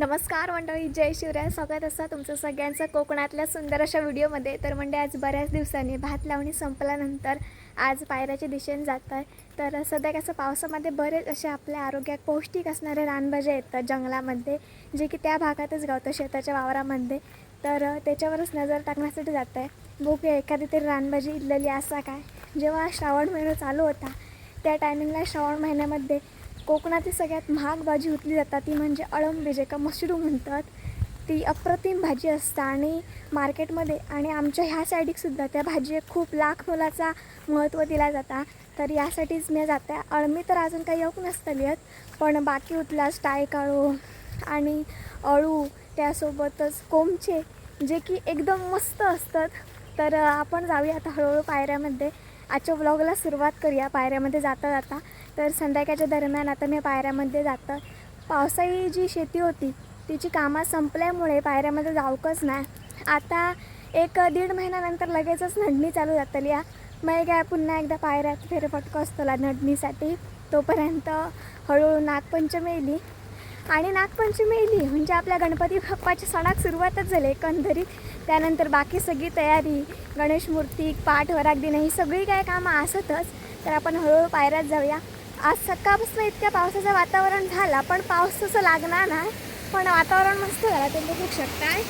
नमस्कार मंडळी, जय शिवराय. स्वागत असतं तुमचं सगळ्यांचं कोकणातल्या सुंदर अशा व्हिडिओमध्ये. तर म्हणजे आज बऱ्याच दिवसांनी भात लावणी संपल्यानंतर आज पायऱ्याच्या दिशेने जात आहे. तर सध्या कसं पावसामध्ये बरेच असे आपल्या आरोग्यात पौष्टिक असणारे रानभाज्या येतात जंगलामध्ये, जे की त्या भागातच गावतं शेताच्या वावरामध्ये. तर त्याच्यावरच नजर टाकण्यासाठी जात आहे. बघूया एखादी तरी रानभाजी इल्लेली असा काय. जेव्हा श्रावण महिना चालू होता त्या टायमिंगला श्रावण महिन्यामध्ये कोकणातील सगळ्यात महाग भाजी उचली जातात ती म्हणजे अळंबी, जे का मशरूम म्हणतात. ती अप्रतिम भाजी असते आणि मार्केटमध्ये आणि आमच्या ह्या साईडीकसुद्धा त्या भाजीला खूप लाख मोलाचा महत्त्व दिला जाता. तर यासाठीच मी जाते. अळमी तर अजून काही येऊक नसतली आहेत, पण बाकी उतलास टायकाळू आणि अळू, त्यासोबतच कोमचे, जे की एकदम मस्त असतात. तर आपण जाऊया आता हळूहळू पायऱ्यामध्ये. आजच्या व्लॉगला सुरुवात करूया पायऱ्यामध्ये जाता जाता. तर संध्याकाळच्या दरम्यान आता मी पायऱ्यामध्ये जातं. पावसाळी जी शेती होती तिची कामं संपल्यामुळे पायऱ्यामध्ये जाऊकच नाही. आता 1-1.5 महिन्यानंतर लगेचच नडणी चालू जातली या. मग काय पुन्हा एकदा पायऱ्यात फेरफटका असतला नडणीसाठी. तोपर्यंत हळूहळू नागपंचमी येईल आणि नागपंचमी येईल म्हणजे आपल्या गणपती बाप्पाच्या सणाक सुरुवातच झाली एकंदरीत. त्यानंतर बाकी सगळी तयारी, गणेश मूर्ती, पाठ वराग देणं, ही सगळी काय कामं असतच. तर आपण हळूहळू पायऱ्यात जाऊया. आज सकाळपासून इतक्या पावसाचं वातावरण झाला, पण पाऊस तसं लागणार नाही, पण वातावरण मस्त झालं, तुम्ही बघू शकताय.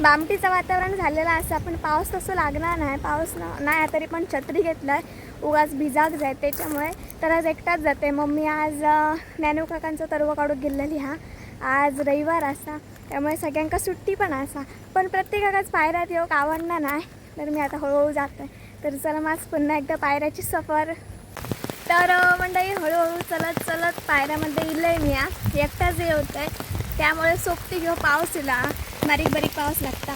बामटीचं वातावरण झालेलं असं, पण पाऊस तसं लागणार नाही. पाऊस नाही तरी पण छत्री घेतलं आहे, उगाच भिजाक जाय त्याच्यामुळे. तर आज एकटाच जाते. मम्मी आज ज्ञानू काकांचं तरवं काढून गेलेली. आज रविवार असा, त्यामुळे सगळ्यांका सुट्टी पण असा, पण प्रत्येकाकाच पायऱ्यात येऊक आवडणार नाही. तर मी आता हळूहळू जात आहे. तर चला माझ पुन्हा एकदा पायऱ्याची सफर. तर मंडळी हळूहळू चलत चलत पायऱ्यामध्ये येईल आहे. मी एकटाच हे होतं आहे, त्यामुळे सोबती घेऊ पाऊस इला, बारीक बारीक पाऊस लागता.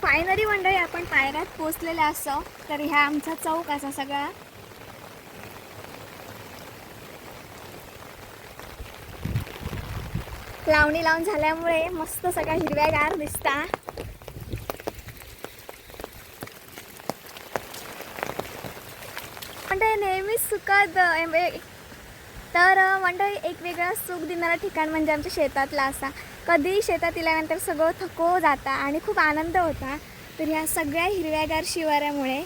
फायनली मंडळी आपण पायऱ्यात पोचलेले असो. तर ह्या आमचा चौक असा सगळा. लावणी लावून झाल्यामुळे मस्त सगळ्या हिरव्यागार दिसता. मंडळी नेहमीच सुखद तर मंडळी एक वेगळा सुख देणारा ठिकाण म्हणजे आमच्या शेतातला असा. कधी शेतात इल्यानंतर सगळं थको जाता आणि खूप आनंद होता. तर ह्या सगळ्या हिरव्यागार शिवाऱ्यामुळे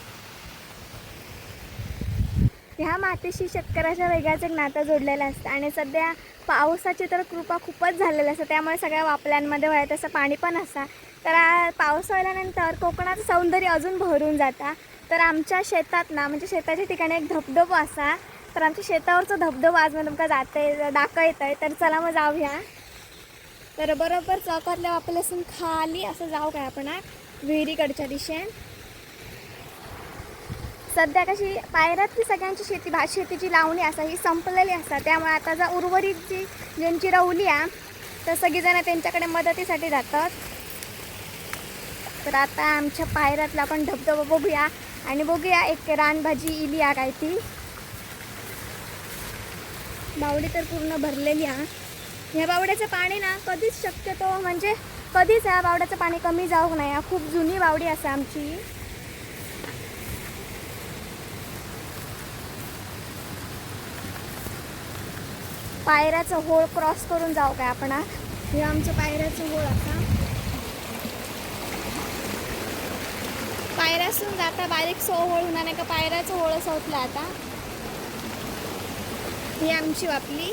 ह्या मातीशी शेतकऱ्याच्या वेगळाच एक नातं जोडलेलं असतं. आणि सध्या पावसाची तर कृपा खूपच झालेली असतं, त्यामुळे सगळ्या वापल्यांमध्ये व्हायचं असं पाणी पण असतं. तर पाऊस आल्यानंतर कोकणाचं सौंदर्य अजून भरून जाता. तर आमच्या शेतात ना, म्हणजे शेताच्या ठिकाणी एक धबधबा असा. तर आमच्या शेतावरचा धबधबा आज मी तुमका दाखवत आहे. तर चला मग जाऊया. तर बरोबर चौकातल्या वापल्यासून खाली असं जाऊ काय आपण विहिरीकडच्या दिशेने. सध्या कशी पायऱ्यातली सगळ्यांची शेतीची लावणी असा ही संपलेली असतात, त्यामुळे आता जर उर्वरित ज्यांची रवली आहे तर सगळीजणं त्यांच्याकडे मदतीसाठी जातात. तर आता आमच्या पायऱ्यातला आपण धबधबा बघूया आणि बघूया एक रानभाजी इली आहे काय ती. बावडी तर पूर्ण भरलेली आहे. ह्या बावड्याचं पाणी ना कधीच शक्यतो म्हणजे कधीच ह्या बावड्याचं पाणी कमी जाऊ नाही. खूप जुनी बावडी असं आमची. पायऱ्याचं होळ क्रॉस करून जाऊ काय आपण. हे आमचं पायऱ्याचं होळ असा. पायऱ्यासून जाता बारीक सो होळ होणार नाही का, पायऱ्याचं होळ संपलं आता. ही आमची वापली.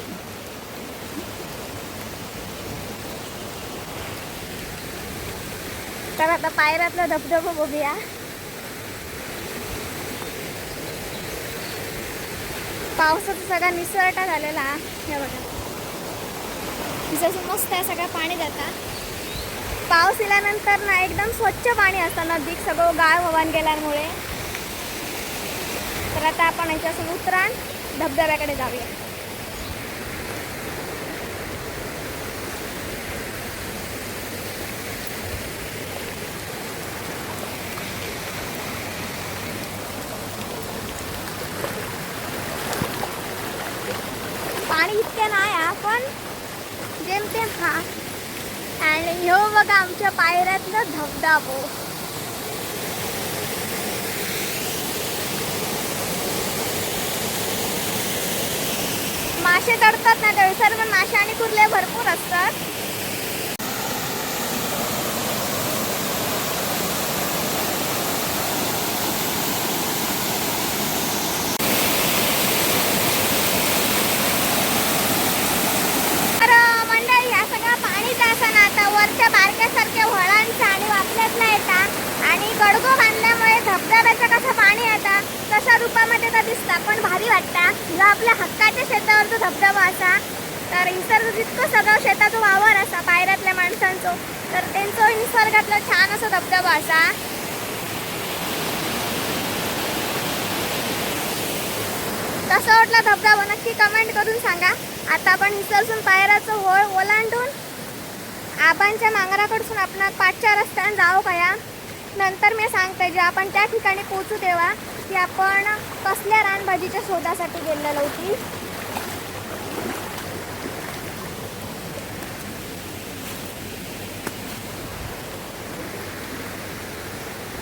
तर आता पायऱ्यातला धबधबा बघूया. पावसाचा सगळा निसरटा झालेला. हे बघा जसं मस्त आहे, सगळं पाणी जाता. पाऊस इल्यानंतर ना एकदम स्वच्छ पाणी असतं नदीत, सगळं गाळ वाहून गेल्यामुळे. तर आता आपण याच्यापासून उतरान धबधब्याकडे जाऊया. पाणी इतके नाही पण जेमतेम आणि ह्यो बघा आमच्या पायऱ्यातलं धबधबो. मासे चढतात ना त्यावेळेस, पण मासे आणि कुर्ले भरपूर असतात. वरच्या बारक्यासारख्या वळांचा आणि वापल्यातला येतात आणि गडगो बांधल्यामुळे धबधब्याचं कसं पाणी येतं तशा रूपामध्ये तर दिसतं, पण भारी वाटतं. जो आपल्या हक्काच्या शेतावरचा धबधबा असा, तर इतर जितकं सगळं शेताचं वावर असा पायऱ्यातल्या माणसांचं, तर त्यांचं निसर्गातलं छान असं धबधबा असा. कसा वाटला धबधबा नक्की कमेंट करून सांगा. आता आपण इथपासून पायऱ्याचं होळ ओलांडून आबांच्या नांगराकडून आपण 5-4 रस्त्याने जाऊ कया. नंतर मी सांगते जे आपण त्या ठिकाणी पोहोचू तेव्हा की आपण कसल्या रानभाजीच्या शोधासाठी गेलेलो होती.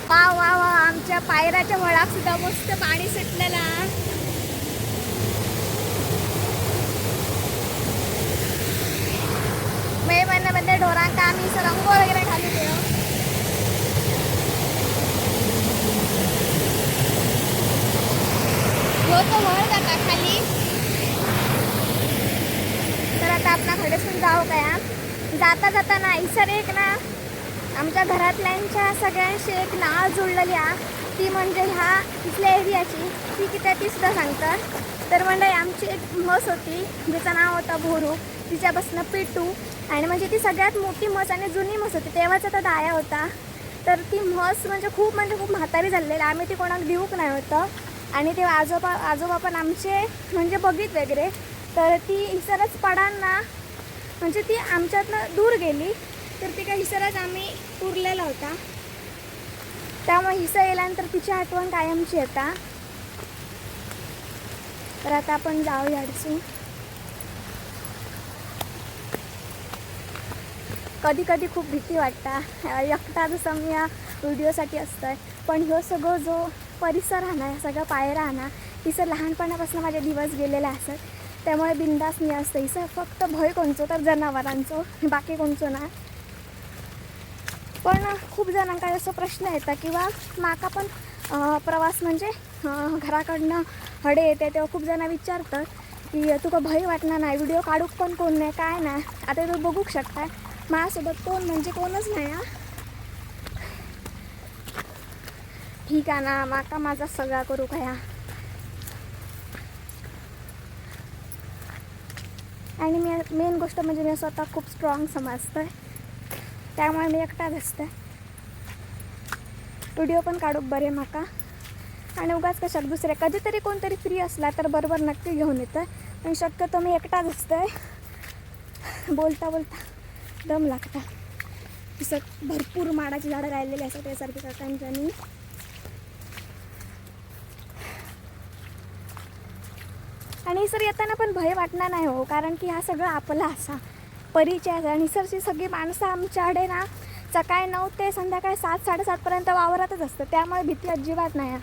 वा वा वा, आमच्या पायऱ्याच्या वळात सुद्धा मस्त पाणी सुटलेला. मे महिन्यामध्ये ढोरांका आम्ही रंग वगैरे घालू देऊ. हो तो वळ जाता खाली. तर आता आपण खडेसून जाऊ कया. जाता जाता ना इसर एक ना आमच्या घरातल्यांच्या सगळ्यांशी एक नाळ जुळलेली आहे, ती म्हणजे ह्या इथल्या एरियाची. ती किती ती सुद्धा सांगतात. तर म्हणजे आमची एक म्हस होती जिचं नाव होतं भोरू, तिच्यापासून पिटू, आणि म्हणजे ती सगळ्यात मोठी म्हस आणि जुनी म्हस होती तेव्हाचा तो दाया होता. तर ती म्हस म्हणजे खूप म्हातारी झालेली. आम्ही ती कोणाला देऊक नाही होतं. आणि ते आजोबा पण आमचे म्हणजे बघित वगैरे. तर ती इसरच पडांना म्हणजे ती आमच्यातनं दूर गेली. तर ती काय इसरच आम्ही उरलेला होता. त्यामुळे हिस्सा गेल्यानंतर तिची आठवण कायमची येता. तर आता आपण जाऊया अडचून. कधी कधी खूप भीती वाटतं एकटा, जसं मी या व्हिडिओसाठी असतं आहे. पण ह्यो सगळं जो परिसर आहे ना, सगळं पायरा आहे ना, हिचं लहानपणापासून माझे दिवस गेलेले असतात. त्यामुळे बिंदास मी असतं. हिचं फक्त भय कोणचं तर जनावरांचं, बाकी कोणचं ना. पण खूप जणांका असं प्रश्न येतात किंवा माका पण प्रवास म्हणजे घराकडनं हडे येते तेव्हा खूप जण विचारतात की तुका भय वाटणार नाही, व्हिडिओ काढूक पण कोण नाही, काय नाही. आता तुम्ही बघू शकता माझ्यासोबत कोण म्हणजे कोणच नाही. ठीक आहे ना, माका माझा सगळा करू कया. आणि मी मेन गोष्ट म्हणजे मी स्वतः खूप स्ट्रॉंग समजतं, त्यामुळे मी एकटाच असते. व्हिडिओ पण काढूक बरे माका. आणि उगाच कशात दुसरे कधीतरी कोणतरी फ्री असला तर बरोबर नक्की घेऊन येतं. पण शक्यतो मी एकटाच असते. बोलता बोलता दम लागता. तसं भरपूर माडाची झाडं राहिलेली असतात त्यासारखी काकांच्यानी. आणि सर येताना पण भय वाटणार नाही हो, कारण की हा सगळं आपला असा परिचय आहे. आणि सरची सगळी माणसं आमच्याकडे ना सकाळी 9 ते संध्याकाळी 7-7:30पर्यंत वावरातच असतं, त्यामुळे भीती अजिबात नाही.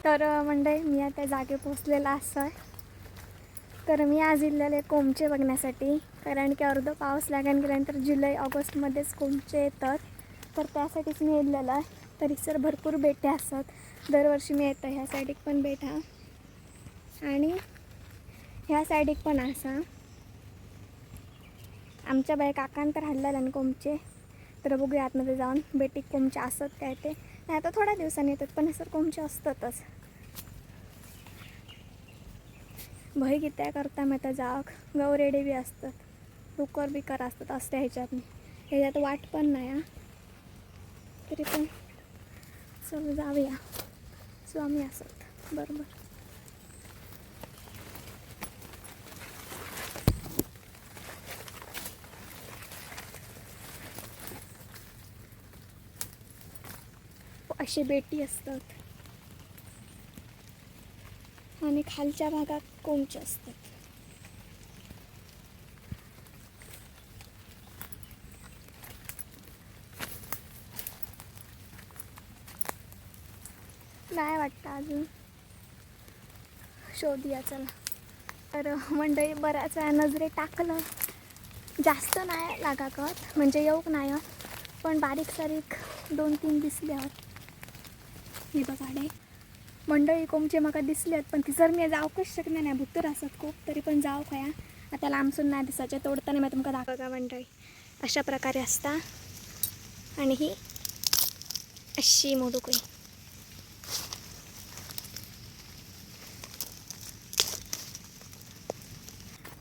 तर म्हणजे मी आता जागे पोचलेला असं आहे. तर मी आज इलेले कोमचे बघण्यासाठी, कारण की अर्ध पाऊस लागून गेल्यानंतर जुलै-ऑगस्टमध्येच कोमचे येतात. तर त्यासाठीच मी इलेलं आहे. तरी सर भरपूर बेटे असतात. दरवर्षी मी येतं. ह्या साईडिक पण बेट हा आणि ह्या साईडिक पण असा. आमच्या बाई काकांत तर हल्ल्याला आणि कोमचे. तर बघूया आतमध्ये जाऊन बेटीक कोमचे असतात काय ते. नाही आता थोड्या दिवसांनी येतात, पण सर कोमचे असतातच. भय कित्या करता मग आता जाग गवरेडे बी असतात, डुकर बिकर असतात असते ह्याच्यात वाट पण नाही. तरी पण चल जाऊया. स्वामी असत बरोबर. असे बेटी असतात आणि खालच्या भागात कोंबचे असतात. नाही वाटतं अजून, शोधूया चला. तर मंडळी बऱ्याच वेळा नजरे टाकलं, जास्त नाही लागाकत म्हणजे येऊक नाही, पण बारीक सारीक 2-3 दिसले आहेत. ही बघाडे मंडळी कोमचे म्हाका दिसलेत, पण ती जर मी जाऊकच शकणार नाही, भुतर असत खूप, तरी पण जाऊ खया. आता लांबसून नाही दिसायचे, तोडताना मी तुमका दाखवता. मंडळी अशा प्रकारे असता आणि ही अशी मोडूकळी.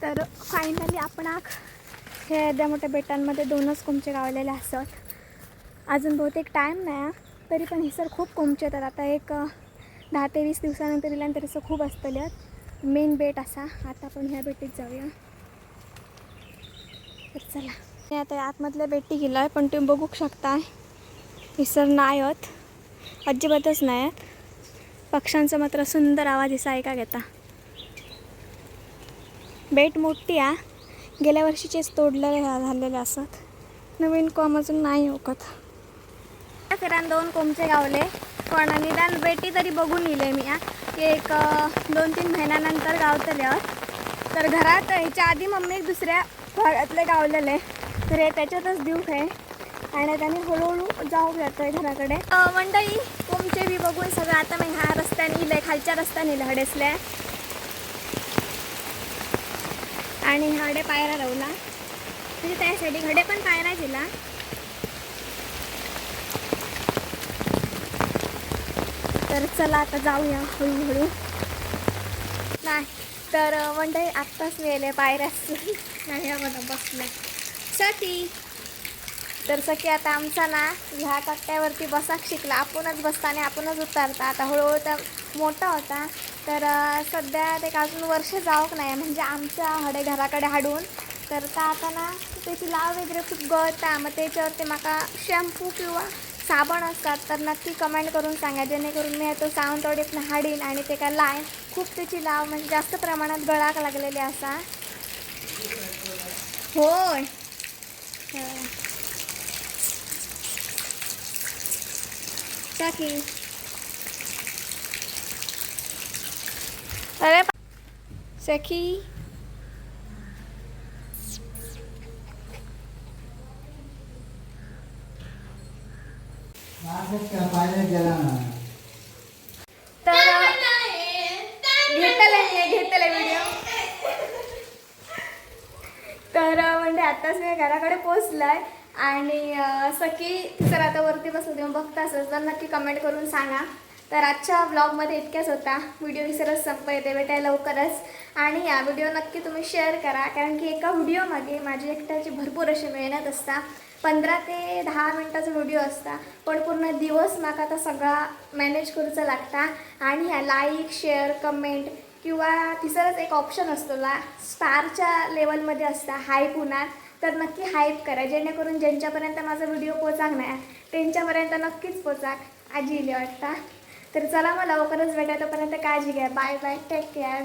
तर फायनली आपण हे एवढ्या मोठ्या बेटांमध्ये 2च कोंबचे गावलेले असत. अजून बहुतेक टाईम नाही, तरी पण ही सर खूप कोंबचे येतात. आता एक 10 ते 20 दिवसानंतर दिल्यानंतर असं खूप असतले. मेन बेट असा. आता आपण ह्या बेटीत जाऊया. तर चला, मी आता आतमधल्या बेटी गेलो आहे, पण तुम्ही बघू शकता ही सर नाही आहेत, अजिबातच नाही आहेत. पक्ष्यांचा मात्र सुंदर आवाज असा ऐका घेता. बेट मोठी आहे, गेल्या वर्षीचेच तोडलेले झालेले असत, नवीन कोंब अजून नाही ओकत. फिरान 2 कोंबचे गावले, पण निदान बेटी तरी बघून येले मी की एक 2-3 महिन्यानंतर गावतले आहेत. तर घरात ह्याच्या आधी मम्मी दुसऱ्या भागातले गावलेले, तर हे त्याच्यातच दिवस आहे आणि त्याने हळूहळू जाऊ जातो आहे घराकडे. मंडळी कोंबचे बी बघून सगळं आता मी ह्या रस्त्याने इले, खालच्या रस्त्याने इले हडेसल्या आणि हडे पायरा लावला, म्हणजे त्यासाठी हडे पण पायरा दिला. तर चला आता जाऊया हळूहळू. नाही तर मंडळी आत्ताच मिळाले पायऱ्यास नाही मला बसलं सखी. तर सखी आता आमचा ना ह्या कट्ट्यावरती बसाक शिकला, आपणच बसताना आपणच उतरता. आता हळूहळू त्या मोठा होता, तर सध्या ते अजून वर्ष जाऊक नाही म्हणजे आमच्या हडे घराकडे हाडून. तर आता ना त्याची लाव वगैरे खूप गळता, मग त्याच्यावरती माका शॅम्पू किंवा साबण असतात, तर नक्की कमेंट करून सांगा, जेणेकरून मी तो सावंतवाडीतनं हाडीन आणि ते काय लाईन. खूप त्याची लाव म्हणजे जास्त प्रमाणात गळाक लागलेली असा. होय सखी. अरे सखी घेतले व्हिडिओ. तर म्हणजे आत्ताच मी घराकडे पोचलाय आणि सखी सर आता वरती बसलं, तेव्हा बघता असं तर नक्की कमेंट करून सांगा. तर आजच्या ब्लॉगमध्ये इतक्याच होता. व्हिडिओ विसरच संपयते भेटाय लवकरच, आणि या व्हिडिओ नक्की तुम्ही शेअर करा, कारण की एका व्हिडिओमागे माझी एकट्याची भरपूर अशी मेहनत असता. 15 ते 10 मिनटाचा व्हिडिओ असता, पण पूर्ण दिवस माका आता सगळा मॅनेज करूचा लागता. आणि ह्या लाईक शेअर कमेंट किंवा तिसरंच एक ऑप्शन असतो स्टारच्या लेवलमध्ये असता हाईप होणार, तर नक्की हाईप करा, जेणेकरून ज्यांच्यापर्यंत माझा व्हिडिओ पोचाक नाही त्यांच्यापर्यंत नक्कीच पोचाक. आजी इले वाटता. तर चला, मला लवकरच भेटा, तोपर्यंत काळजी घ्या. Bye bye, take care.